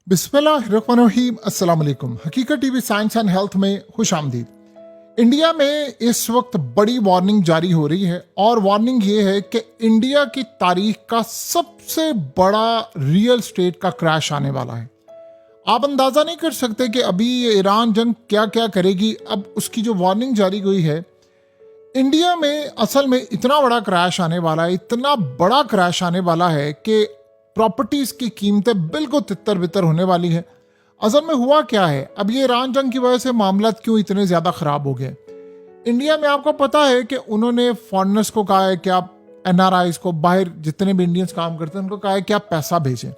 बिस्मिल्लाहिर्रहमानिर्रहीम। अस्सलाम वालेकुम। हकीकत टीवी साइंस एंड हेल्थ में खुश आमदीद। इंडिया में इस वक्त बड़ी वार्निंग जारी हो रही है और वार्निंग ये है कि इंडिया की तारीख का सबसे बड़ा रियल स्टेट का क्रैश आने वाला है। आप अंदाज़ा नहीं कर सकते कि अभी ये ईरान जंग क्या क्या करेगी। अब उसकी जो वार्निंग जारी हुई है, इंडिया में असल में इतना बड़ा क्रैश आने वाला है, इतना बड़ा क्रैश आने वाला है कि प्रॉपर्टीज की कीमतें बिल्कुल तितर बितर होने वाली हैं। असल में हुआ क्या है, अब ये ईरान जंग की वजह से मामला क्यों इतने ज़्यादा ख़राब हो गए। इंडिया में आपको पता है कि उन्होंने फॉरेनर्स को कहा है कि आप एनआरआईज को, बाहर जितने भी इंडियंस काम करते हैं उनको कहा है कि आप पैसा भेजें।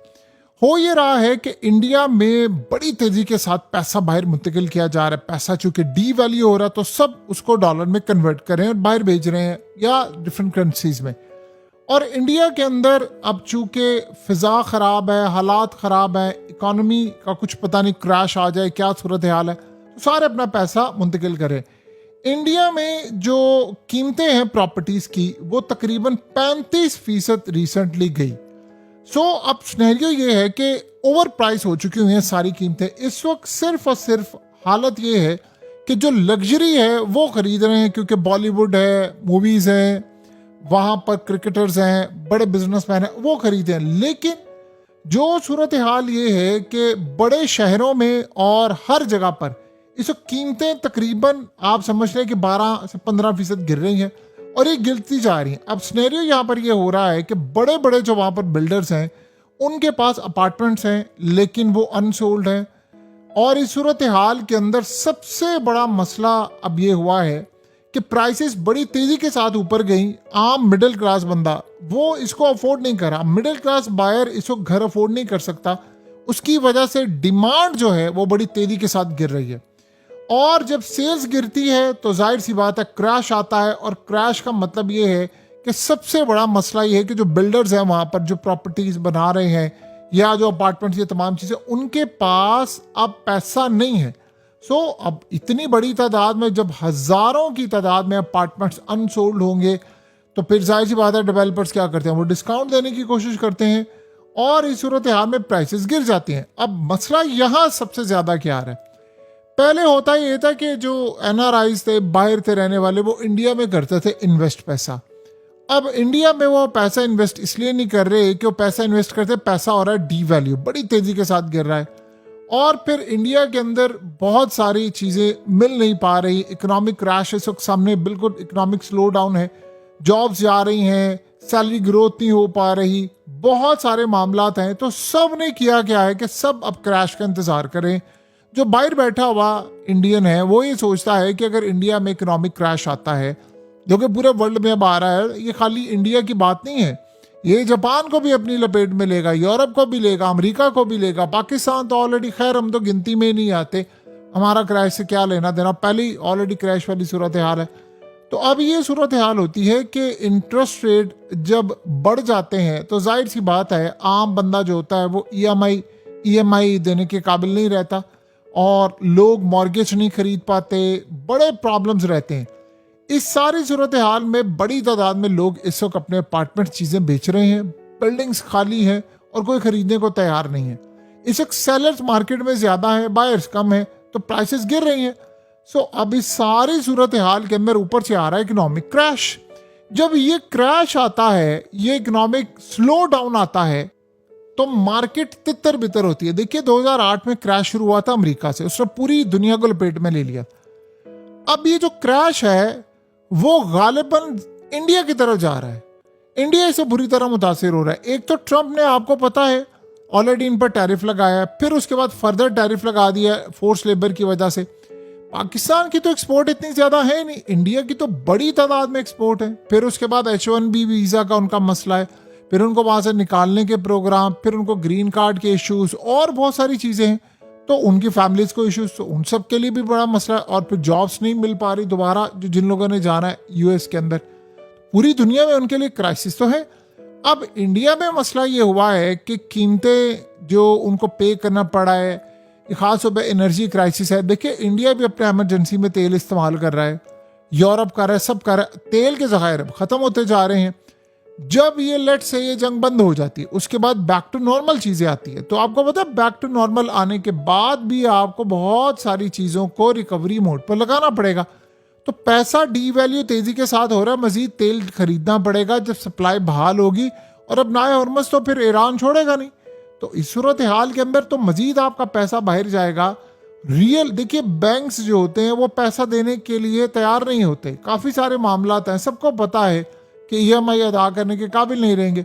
हो ये रहा है कि इंडिया में बड़ी तेज़ी के साथ पैसा बाहर मुंतकिल किया जा रहा है। पैसा चूंकि डी वैल्यू हो रहा है तो सब उसको डॉलर में कन्वर्ट कर रहे हैं और बाहर भेज रहे हैं या डिफरेंट करेंसीज में। और इंडिया के अंदर अब चूंकि फ़िज़ा ख़राब है, हालात ख़राब है, इकॉनमी का कुछ पता नहीं, क्रैश आ जाए, क्या सूरत हाल है, तो सारे अपना पैसा मुंतकिल करें। इंडिया में जो कीमतें हैं प्रॉपर्टीज़ की वो तकरीबन 35% रिसेंटली गई। सो अब सिनेरियो ये है कि ओवर प्राइस हो चुकी हुई हैं सारी कीमतें। इस वक्त सिर्फ और सिर्फ हालत ये है कि जो लग्जरी है वो ख़रीद रहे हैं, क्योंकि बॉलीवुड है, मूवीज़ हैं, वहाँ पर क्रिकेटर्स हैं, बड़े बिजनेसमैन हैं, वो खरीदे हैं। लेकिन जो सूरत हाल ये है कि बड़े शहरों में और हर जगह पर इस वक्त कीमतें तकरीबन आप समझ रहे हैं कि 12 से 15% गिर रही हैं और ये गिरती जा रही हैं। अब सिनेरियो यहाँ पर ये हो रहा है कि बड़े बड़े जो वहाँ पर बिल्डर्स हैं उनके पास अपार्टमेंट्स हैं लेकिन वो अनसोल्ड हैं। और इस सूरत हाल के अंदर सबसे बड़ा मसला अब ये हुआ है कि प्राइसेस बड़ी तेज़ी के साथ ऊपर गई। आम मिडिल क्लास बंदा वो इसको अफोर्ड नहीं कर रहा। मिडिल क्लास बायर इसको घर अफोर्ड नहीं कर सकता। उसकी वजह से डिमांड जो है वो बड़ी तेज़ी के साथ गिर रही है। और जब सेल्स गिरती है तो जाहिर सी बात है क्रैश आता है। और क्रैश का मतलब ये है कि सबसे बड़ा मसला ये है कि जो बिल्डर्स हैं वहाँ पर जो प्रॉपर्टीज़ बना रहे हैं या जो अपार्टमेंट्स, ये तमाम चीज़ें, उनके पास अब पैसा नहीं है। अब इतनी बड़ी तादाद में, जब हज़ारों की तादाद में अपार्टमेंट्स अनसोल्ड होंगे तो फिर जाहिर सी बात है डेवलपर्स क्या करते हैं, वो डिस्काउंट देने की कोशिश करते हैं और इस सूरत हाल में प्राइसेस गिर जाती हैं। अब मसला यहाँ सबसे ज़्यादा क्या आ रहा है, पहले होता ये था कि जो एनआरआईज थे, बाहर थे रहने वाले, वो इंडिया में करते थे इन्वेस्ट पैसा। अब इंडिया में वो पैसा इन्वेस्ट इसलिए नहीं कर रहे कि वो पैसा इन्वेस्ट करते, पैसा हो रहा है डी वैल्यू, बड़ी तेज़ी के साथ गिर रहा है। और फिर इंडिया के अंदर बहुत सारी चीज़ें मिल नहीं पा रही। इकोनॉमिक क्रैश इस वक्त सामने, बिल्कुल इकोनॉमिक स्लो डाउन है, जॉब्स जा रही हैं, सैलरी ग्रोथ नहीं हो पा रही, बहुत सारे मामलात हैं। तो सब ने किया क्या है कि सब अब क्रैश का इंतज़ार करें। जो बाहर बैठा हुआ इंडियन है वो ये सोचता है कि अगर इंडिया में इकोनॉमिक क्रैश आता है, जो कि पूरे वर्ल्ड में अब आ रहा है, ये खाली इंडिया की बात नहीं है, ये जापान को भी अपनी लपेट में लेगा, यूरोप को भी लेगा, अमेरिका को भी लेगा, पाकिस्तान तो ऑलरेडी, खैर हम तो गिनती में ही नहीं आते, हमारा क्रैश से क्या लेना देना, पहले ही ऑलरेडी क्रैश वाली सूरत हाल है। तो अब ये सूरत हाल होती है कि इंटरेस्ट रेट जब बढ़ जाते हैं तो जाहिर सी बात है आम बंदा जो होता है वो ईएमआई देने के काबिल नहीं रहता और लोग मॉर्गेज नहीं खरीद पाते, बड़े प्रॉब्लम्स रहते हैं। इस सारी सूरत हाल में बड़ी तादाद में लोग इस वक्त अपने अपार्टमेंट चीज़ें बेच रहे हैं, बिल्डिंग्स खाली हैं और कोई ख़रीदने को तैयार नहीं है। इस वक्त सेलर्स मार्केट में ज़्यादा हैं, बायर्स कम हैं, तो प्राइसेस गिर रही हैं। अब इस सारी सूरत हाल के अंदर ऊपर से आ रहा है इकोनॉमिक क्रैश। जब ये क्रैश आता है, ये इकोनॉमिक स्लो डाउन आता है, तो मार्केट तितर बितर होती है। देखिए 2008 में क्रैश शुरू हुआ था अमेरिका से, उसने पूरी दुनिया को लपेट में ले लिया। अब ये जो क्रैश है वो गालिबन इंडिया की तरफ जा रहा है। इंडिया इससे बुरी तरह मुतासिर हो रहा है। एक तो ट्रंप ने, आपको पता है, ऑलरेडी इन पर टैरिफ लगाया है, फिर उसके बाद फर्दर टैरिफ लगा दिया है फोर्स लेबर की वजह से। पाकिस्तान की तो एक्सपोर्ट इतनी ज़्यादा है नहीं, इंडिया की तो बड़ी तादाद में एक्सपोर्ट है। फिर उसके बाद H1B वीज़ा का उनका मसला है, फिर उनको वहाँ से निकालने के प्रोग्राम, फिर उनको ग्रीन कार्ड के इश्यूज़ और बहुत सारी चीज़ें हैं, तो उनकी फैमिलीज़ को इश्यूज़, तो उन सब के लिए भी बड़ा मसला है। और फिर जॉब्स नहीं मिल पा रही दोबारा, जिन लोगों ने जाना है यूएस के अंदर, पूरी दुनिया में उनके लिए क्राइसिस तो है। अब इंडिया में मसला ये हुआ है कि कीमतें जो उनको पे करना पड़ा है, ख़ास तौर पर एनर्जी क्राइसिस है। देखिए इंडिया भी अपने एमरजेंसी में तेल इस्तेमाल कर रहा है, यूरोप कर रहा है, सब कर रहा है, तेल के ज़खायर ख़त्म होते जा रहे हैं। जब ये लेट से ये जंग बंद हो जाती है उसके बाद बैक टू नॉर्मल चीजें आती है। तो आपको पता है बैक टू नॉर्मल आने के बाद भी आपको बहुत सारी चीजों को रिकवरी मोड पर लगाना पड़ेगा। तो पैसा डी वैल्यू तेजी के साथ हो रहा है, मजीद तेल खरीदना पड़ेगा जब सप्लाई बहाल होगी, और अब नाए हॉर्मस तो फिर ईरान छोड़ेगा नहीं। तो इस सूरत हाल के अंदर तो मजीद आपका पैसा बाहर जाएगा। रियल देखिए बैंक्स जो होते हैं वो पैसा देने के लिए तैयार नहीं होते, काफ़ी सारे मामलात हैं, सबको पता है कि ईएमआई अदा करने के काबिल नहीं रहेंगे।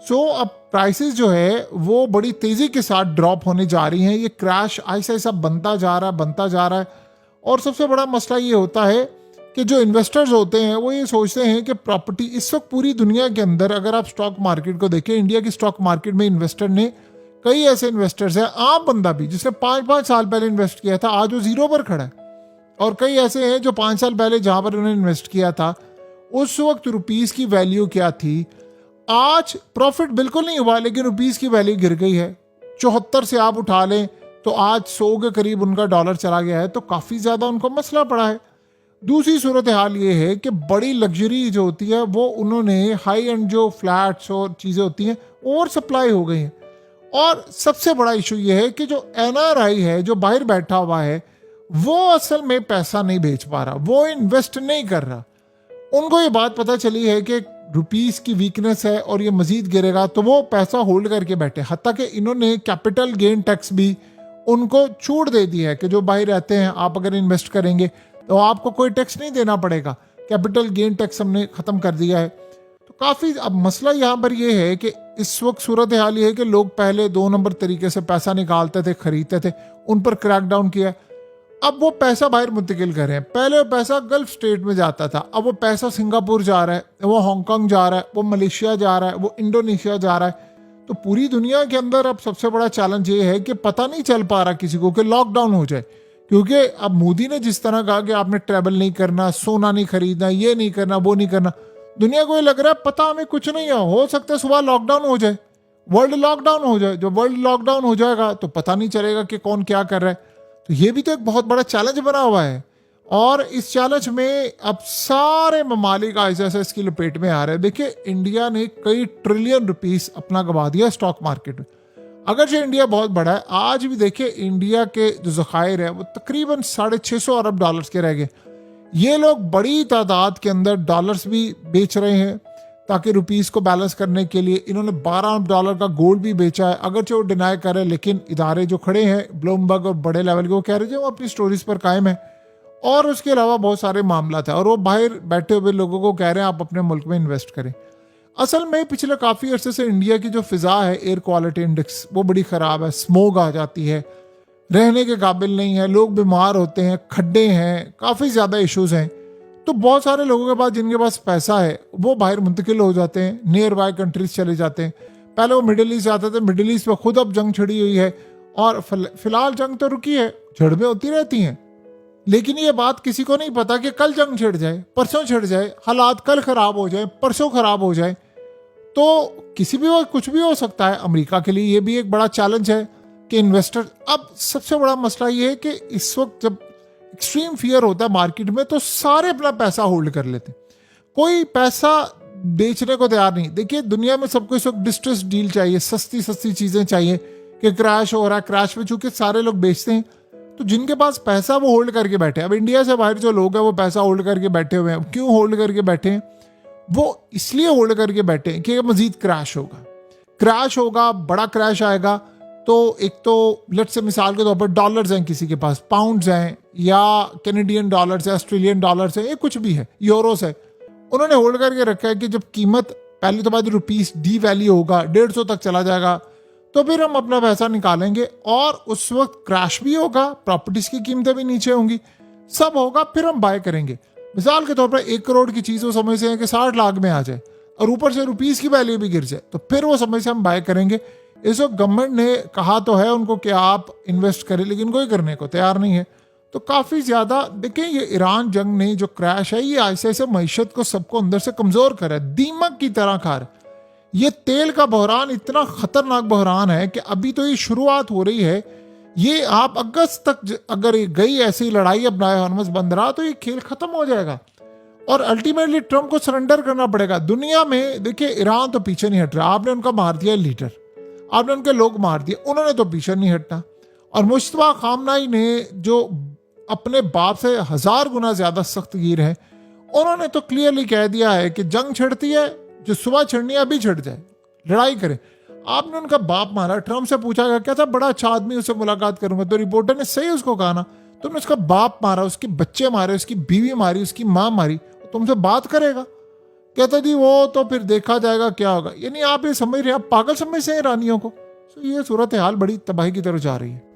सो अब प्राइसेस जो है वो बड़ी तेज़ी के साथ ड्रॉप होने जा रही हैं। ये क्रैश ऐसा ऐसा बनता जा रहा है। और सबसे बड़ा मसला ये होता है कि जो इन्वेस्टर्स होते हैं वो ये सोचते हैं कि प्रॉपर्टी इस वक्त पूरी दुनिया के अंदर, अगर आप स्टॉक मार्केट को देखें, इंडिया की स्टॉक मार्केट में इन्वेस्टर ने, कई ऐसे इन्वेस्टर्स हैं, आम बंदा भी जिसने 5-5 साल पहले इन्वेस्ट किया था आज वो जीरो पर खड़ा है, और कई ऐसे हैं जो 5 साल पहले जहां पर उन्होंने इन्वेस्ट किया था उस वक्त रुपीस की वैल्यू क्या थी, आज प्रॉफिट बिल्कुल नहीं हुआ लेकिन रुपीस की वैल्यू गिर गई है। 74 से आप उठा लें तो आज 100 के करीब उनका डॉलर चला गया है, तो काफ़ी ज़्यादा उनको मसला पड़ा है। दूसरी सूरत हाल ये है कि बड़ी लग्जरी जो होती है वो उन्होंने हाई एंड जो फ्लैट्स और चीज़ें होती हैं ओवर सप्लाई हो गई हैं। और सबसे बड़ा इशू ये है कि जो एनआरआई है जो बाहर बैठा हुआ है वो असल में पैसा नहीं बेच पा रहा, वो इन्वेस्ट नहीं कर रहा। उनको ये बात पता चली है कि रुपीस की वीकनेस है और ये मजीद गिरेगा, तो वो पैसा होल्ड करके बैठे। हत्ता कि इन्होंने कैपिटल गेन टैक्स भी उनको छूट दे दी है कि जो बाहर रहते हैं आप अगर इन्वेस्ट करेंगे तो आपको कोई टैक्स नहीं देना पड़ेगा, कैपिटल गेन टैक्स हमने ख़त्म कर दिया है। तो काफ़ी अब मसला यहाँ पर ये है कि इस वक्त सूरत हाल ये है कि लोग पहले 2 नंबर तरीके से पैसा निकालते थे, खरीदते थे, उन पर क्रैकडाउन किया। अब वो पैसा बाहर मुंतकिल कर रहे हैं। पहले वो पैसा गल्फ स्टेट में जाता था, अब वो पैसा सिंगापुर जा रहा है, वो हांगकांग जा रहा है, वो मलेशिया जा रहा है, वो इंडोनेशिया जा रहा है। तो पूरी दुनिया के अंदर अब सबसे बड़ा चैलेंज ये है कि पता नहीं चल पा रहा किसी को कि लॉकडाउन हो जाए, क्योंकि अब मोदी ने जिस तरह कहा कि आपने ट्रैवल नहीं करना, सोना नहीं खरीदना, ये नहीं करना, वो नहीं करना, दुनिया को ये लग रहा है पता हमें कुछ नहीं है, हो सकता है सुबह लॉकडाउन हो जाए, वर्ल्ड लॉकडाउन हो जाए। जो वर्ल्ड लॉकडाउन हो जाएगा तो पता नहीं चलेगा कि कौन क्या कर रहा है। तो ये भी तो एक बहुत बड़ा चैलेंज बना हुआ है, और इस चैलेंज में अब सारे ममालिक ऐसे ऐसे इसकी लपेट में आ रहे हैं। देखिए इंडिया ने कई ट्रिलियन रुपीस अपना गंवा दिया स्टॉक मार्केट में। अगर जो इंडिया बहुत बड़ा है, आज भी देखिए इंडिया के जो ज़खायर है वो तकरीबन 650 अरब डॉलर्स के रह गए। ये लोग बड़ी तादाद के अंदर डॉलर्स भी बेच रहे हैं ताकि रुपीस को बैलेंस करने के लिए। इन्होंने 12 अरब डॉलर का गोल्ड भी बेचा है, अगरचे वो डिनाई कर रहे हैं, लेकिन इदारे जो खड़े हैं ब्लूमबर्ग और बड़े लेवल के, वो कह रहे हैं वो अपनी स्टोरीज पर कायम है। और उसके अलावा बहुत सारे मामला था, और वो बाहर बैठे हुए लोगों को कह रहे हैं आप अपने मुल्क में इन्वेस्ट करें। असल में पिछले काफ़ी अरसे से इंडिया की जो फ़िज़ा है, एयर क्वालिटी इंडेक्स, वो बड़ी ख़राब है, स्मोग आ जाती है, रहने के काबिल नहीं है, लोग बीमार होते हैं, खड्डे हैं, काफ़ी ज़्यादा इश्यूज़ हैं। तो बहुत सारे लोगों के पास जिनके पास पैसा है वो बाहर मुंतकिल हो जाते हैं, नियर बाय कंट्रीज चले जाते हैं। पहले वो मिडिल ईस्ट जाते थे, मिडिल ईस्ट में खुद अब जंग छिड़ी हुई है, और फिलहाल जंग तो रुकी है, झड़पें होती रहती हैं, लेकिन ये बात किसी को नहीं पता कि कल जंग छिड़ जाए, परसों छिड़ जाए, हालात कल ख़राब हो जाए, परसों ख़राब हो जाए, तो किसी भी वक्त कुछ भी हो सकता है। अमेरिका के लिए ये भी एक बड़ा चैलेंज है कि इन्वेस्टर, अब सबसे बड़ा मसला ये है कि इस वक्त जब एक्सट्रीम फियर होता है मार्केट में तो सारे अपना पैसा होल्ड कर लेते हैं, कोई पैसा बेचने को तैयार नहीं। देखिए दुनिया में सबको इस वक्त डिस्ट्रेस डील चाहिए, सस्ती सस्ती चीज़ें चाहिए कि क्रैश हो रहा है, क्रैश में चूंकि सारे लोग बेचते हैं, तो जिनके पास पैसा वो होल्ड करके बैठे। अब इंडिया से बाहर जो लोग हैं वो पैसा होल्ड करके बैठे हुए हैं। क्यों होल्ड करके बैठे हैं? वो इसलिए होल्ड करके बैठे हैं कि मजीद क्रैश होगा, बड़ा क्रैश आएगा। तो एक तो लेट्स से मिसाल के तौर पर डॉलर्स हैं किसी के पास, पाउंड्स हैं या कैनेडियन डॉलर्स है, ऑस्ट्रेलियन डॉलर्स है, ये कुछ भी है, यूरोस है, उन्होंने होल्ड करके रखा है कि जब कीमत पहले तो बाद रुपीस डी वैल्यू होगा, 150 तक चला जाएगा, तो फिर हम अपना पैसा निकालेंगे, और उस वक्त क्रैश भी होगा, प्रॉपर्टीज की कीमतें भी नीचे होंगी, सब होगा, फिर हम बाय करेंगे। मिसाल के तौर पर 1 करोड़ की चीज़ वो समझ से है कि 60 लाख में आ जाए, और ऊपर से रुपीस की वैल्यू भी गिर जाए, तो फिर वो समझ से हम बाय करेंगे। इस वक्त गवर्नमेंट ने कहा तो है उनको कि आप इन्वेस्ट करें, लेकिन कोई करने को तैयार नहीं है। तो काफ़ी ज़्यादा देखें, ये ईरान जंग ने जो क्रैश है, ये ऐसे ऐसे मईशत को सबको अंदर से कमज़ोर कर है, दीमक की तरह खा रहा है। ये तेल का बहरान इतना ख़तरनाक बहरान है कि अभी तो ये शुरुआत हो रही है। ये आप अगस्त तक अगर गई ऐसी लड़ाई, अब नाए हॉर्मस बंद रहा तो ये खेल ख़त्म हो जाएगा। और अल्टीमेटली ट्रम्प को सरेंडर करना पड़ेगा। दुनिया में देखिए, ईरान तो पीछे नहीं हट रहा, आपने उनका मार दिया लीडर, आपने उनके लोग मार दिए, उन्होंने तो पीछे नहीं हटना। और मुश्तबा खामनाई ने जो अपने बाप से 1000 गुना ज्यादा सख्त गिर है, उन्होंने तो क्लियरली कह दिया है कि जंग छिड़ती है, जो सुबह छिड़नी है अभी छिड़ जाए, लड़ाई करें। आपने उनका बाप मारा, ट्रम्प से पूछा गया क्या था, बड़ा अच्छा आदमी, उससे मुलाकात करूंगा, तो रिपोर्टर ने सही उसको कहा ना, तुमने उसका बाप मारा, उसके बच्चे मारे, उसकी बीवी मारी, उसकी माँ मारी, तुमसे बात करेगा? कहता जी वो तो फिर देखा जाएगा क्या होगा। यानी आप ये समझ रहे हैं, आप पागल समझ से ईरानियों को। तो ये सूरत हाल बड़ी तबाही की तरफ जा रही है।